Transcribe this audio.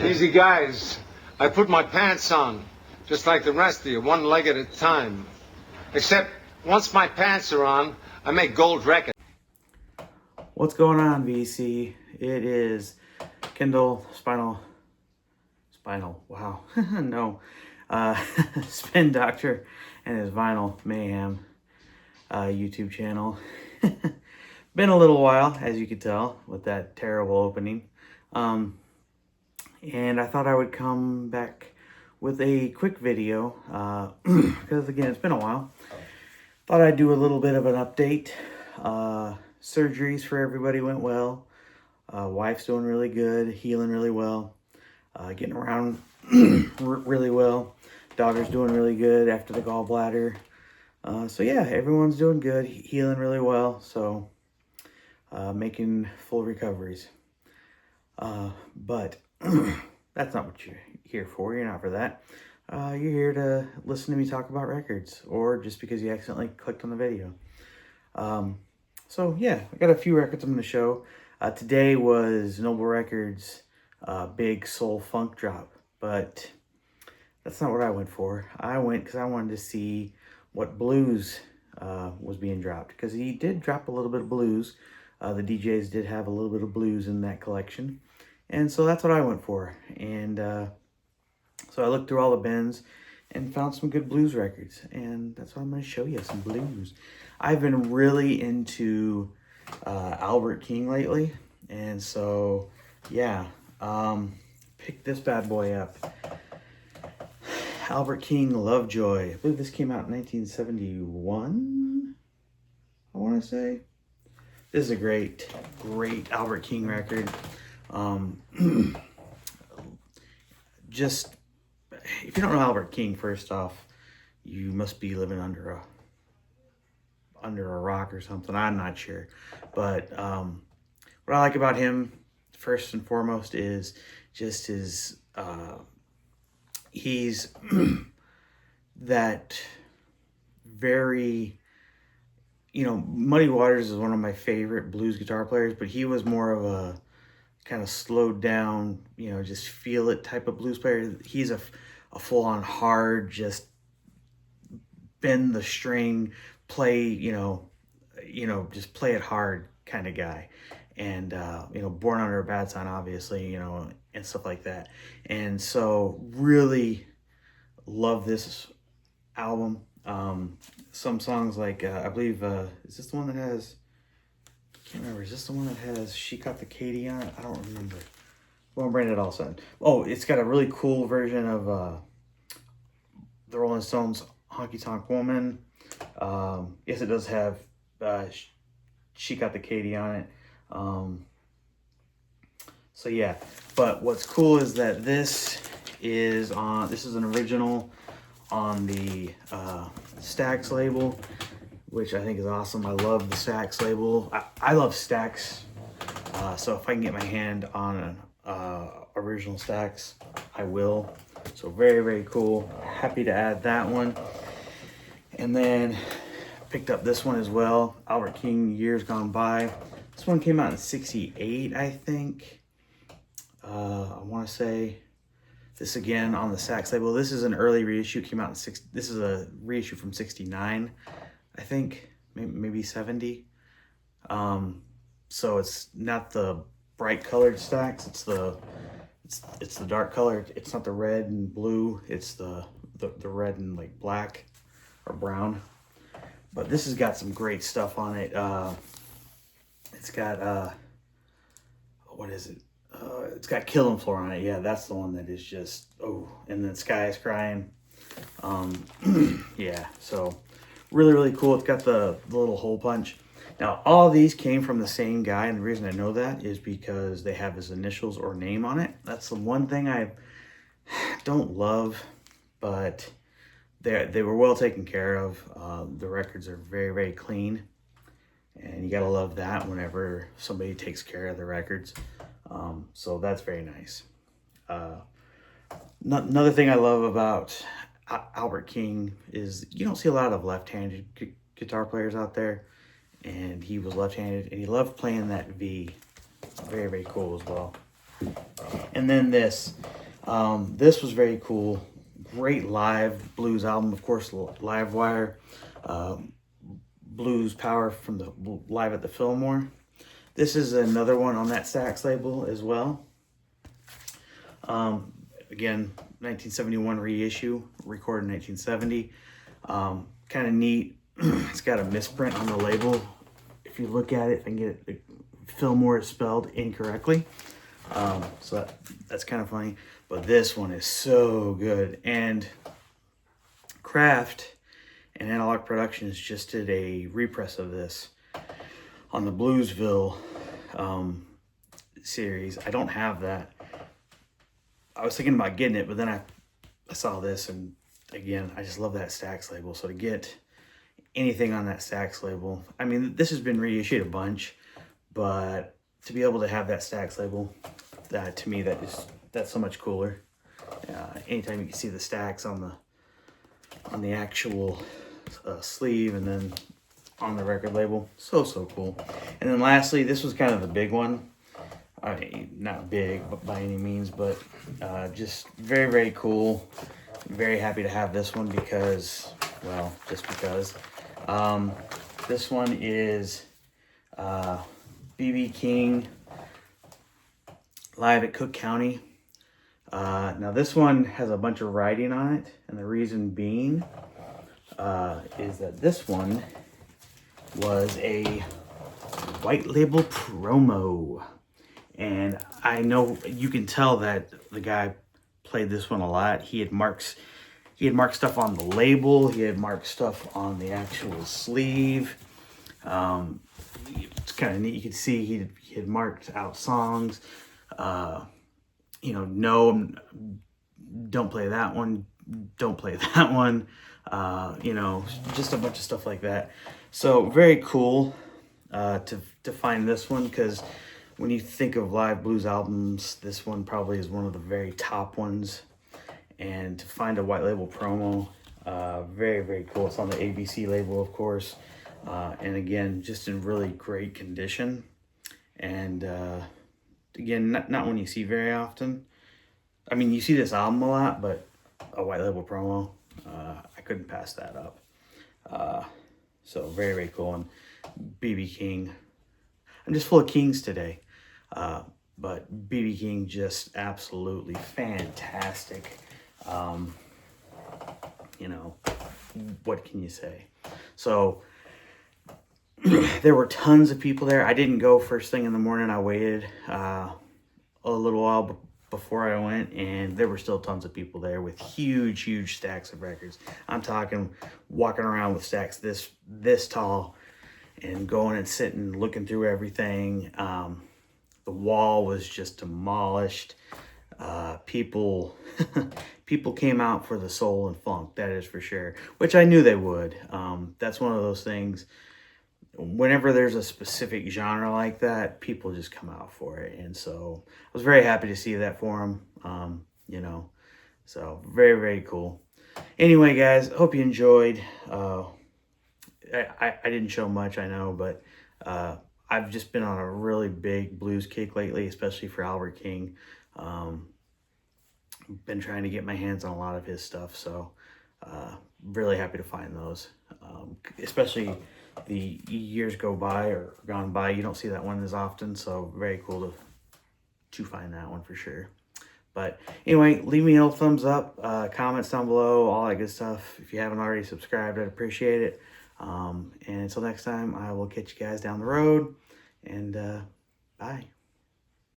Easy, guys. I put my pants on, just like the rest of you, one leg at a time. Except, once my pants are on, I make gold records. What's going on, VC? It is Kindle Spinal, wow, no, Spin Doctor and his Vinyl Mayhem YouTube channel. Been a little while, as you could tell, with that terrible opening. And I thought I would come back with a quick video, because again, it's been a while. Thought I'd do a little bit of an update. Surgeries for everybody went well. Wife's doing really good, healing really well, getting around really well. Daughter's doing really good after the gallbladder. So yeah, everyone's doing good, healing really well. So making full recoveries. But that's not what you're here for. You're not for that. You're here to listen to me talk about records, or just because you accidentally clicked on the video. So yeah, I got a few records I'm going to show. Today was Noble Records' big soul funk drop, but that's not what I went for. I went because I wanted to see what blues was being dropped, because he did drop a little bit of blues. The DJs did have a little bit of blues in that collection, and so that's what I went for. And so I looked through all the bins and found some good blues records, and that's what I'm going to show you, some blues. I've been really into Albert King lately, and so yeah, picked this bad boy up. Albert King, Lovejoy. I believe this came out in 1971, I want to say. This is a great Albert King record. Just, if you don't know Albert King, first off, you must be living under a rock or something. I'm not sure. But what I like about him, first and foremost, is just his, he's that very, Muddy Waters is one of my favorite blues guitar players, but he was more of a kind of slowed down, just feel it type of blues player. He's a full-on hard, just bend the string, play, just play it hard kind of guy. And, born under a bad sign, obviously, and stuff like that. And so really love this album. Some songs like, I believe, is this the one that has, I can't remember, is this the one that has She Got the Katie on it? I don't remember. Well, Brandon Olsen. Oh, it's got a really cool version of the Rolling Stones' Honky Tonk Woman. Yes, it does have She Got the Katie on it. So yeah, but what's cool is that this is an original on the Stax label, which I think is awesome. I love the Stax label. I love Stax. So if I can get my hand on an original Stax, I will. So very, very cool. Happy to add that one. And then picked up this one as well. Albert King, Years Gone By. This one came out in '68, I think. I want to say this again on the Stax label. This is an early reissue. Came out in This is a reissue from '69, I think, maybe '70. So it's not the bright colored Stax. It's the dark color. It's not the red and blue. It's the red and like black or brown. But this has got some great stuff on it. It's got what is it? It's got Killing Floor on it. Yeah, that's the one that is just, oh, and then Sky is Crying. Yeah, so really, really cool. It's got the little hole punch. Now, all these came from the same guy, and the reason I know that is because they have his initials or name on it. That's the one thing I don't love, but they were well taken care of. The records are very, very clean, and you gotta love that whenever somebody takes care of the records. So that's very nice. Another thing I love about Albert King is you don't see a lot of left-handed guitar players out there, and he was left-handed, and he loved playing that V. Very, very cool as well. And then this This was very cool. Great live blues album, of course, Livewire. Blues Power from the Live at the Fillmore. This is another one on that Stax label as well. Again, 1971 reissue, recorded in 1970. Kind of neat. It's got a misprint on the label. If you look at it and get it, Fillmore is spelled incorrectly. So that's kind of funny. But this one is so good. And Kraft and Analog Productions just did a repress of this on the Bluesville series. I don't have that. I was thinking about getting it, but then I saw this, and again, I just love that Stax label. So to get anything on that Stax label, I mean, this has been reissued a bunch, but to be able to have that Stax label, that to me, that's so much cooler. Anytime you can see the Stax on the actual sleeve and then on the record label, so cool. And then lastly, this was kind of the big one. Not big by any means, but just very cool. Very happy to have this one because, well, just because. This one is B.B. King live at Cook County. Now this one has a bunch of writing on it, and the reason being is that this one was a white label promo. And I know you can tell that the guy played this one a lot. He had marked stuff on the label. He had marked stuff on the actual sleeve. It's kind of neat. You can see he had marked out songs. No, don't play that one. Don't play that one. Just a bunch of stuff like that. So very cool to find this one, because when you think of live blues albums, this one probably is one of the very top ones. And to find a white label promo, very cool. It's on the ABC label, of course. And again, just in really great condition. And again, not one you see very often. I mean, you see this album a lot, but a white label promo, I couldn't pass that up. So very cool. And B.B. King, I'm just full of Kings today. But B.B. King, just absolutely fantastic. What can you say? So there were tons of people there. I didn't go first thing in the morning. I waited a little while before I went, and there were still tons of people there with huge stacks of records. I'm talking walking around with stacks this tall and going and sitting, looking through everything. The wall was just demolished. People came out for the soul and funk, that is for sure, which I knew they would. That's one of those things. Whenever there's a specific genre like that, people just come out for it. And so I was very happy to see that for them. So very cool. Anyway, guys, hope you enjoyed. I didn't show much, I know, but I've just been on a really big blues kick lately, especially for Albert King. Been trying to get my hands on a lot of his stuff, so really happy to find those. Especially the years gone by, you don't see that one as often, so very cool to find that one for sure. But anyway, leave me a little thumbs up, comments down below, all that good stuff. If you haven't already subscribed, I'd appreciate it. And until next time, I will catch you guys down the road, and bye.